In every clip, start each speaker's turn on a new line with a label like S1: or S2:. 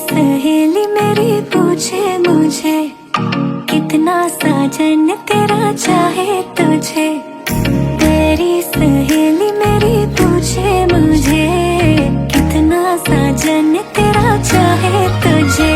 S1: सहेली मेरी पूछे मुझे कितना साजन तेरा चाहे तुझे। तेरी सहेली मेरी पूछे मुझे कितना साजन तेरा चाहे तुझे।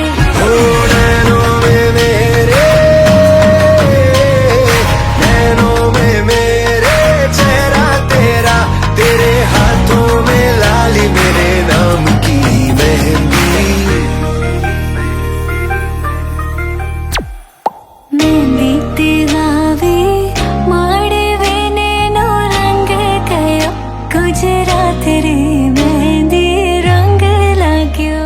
S1: गुजरात रे मेहंदी रंग लाग्यो।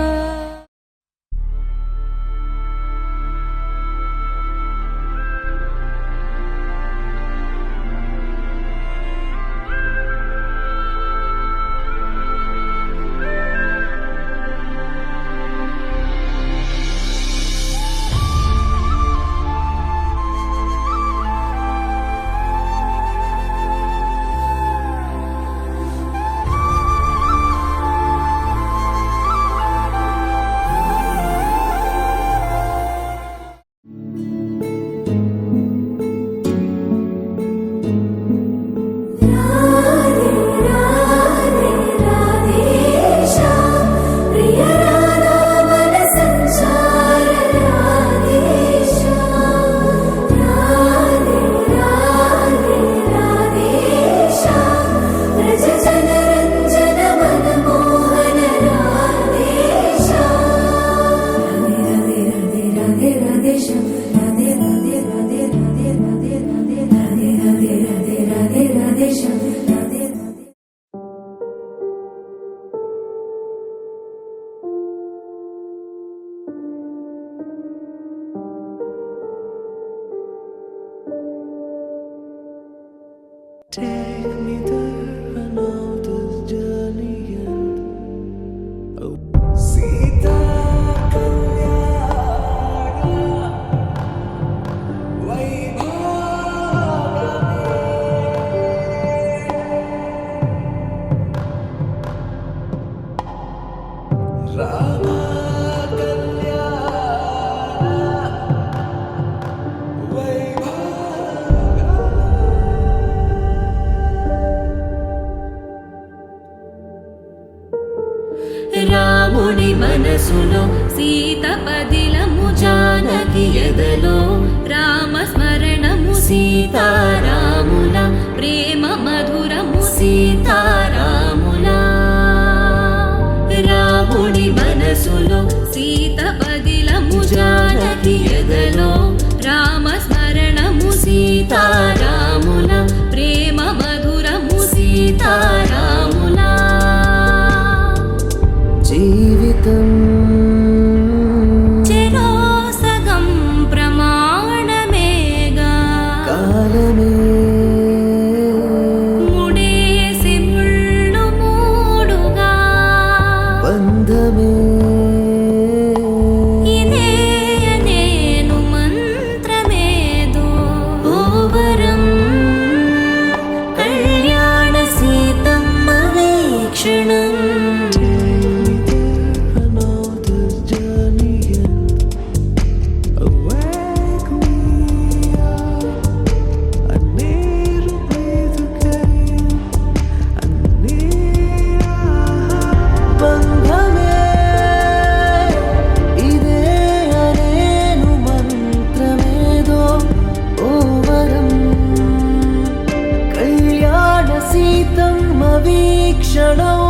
S1: Take me there, I know this journey ends. Oh, Sita Kalyana Vaibhavani Rama Kalyana రాముని మనసులో సీత పదిలము జానకి ఎదలో రామ స్మరణము సీతారాముల ప్రేమ మధురము సీతారాముల రాముని మనసులో సీత పదిలము జానకి ఎదలో రామ స్మరణము సీతారాముల ప్రేమ మధురము సీతారాముల జీవితం చెరో సగం ప్రమాణమేగా కాలమే ముడేసి ముళ్ళు మూడుగా బంధమే ఇదే నేను మంత్రమేదో ఓవరం కళ్యాణ సీతమ్మ వీక్షణం వీక్షణం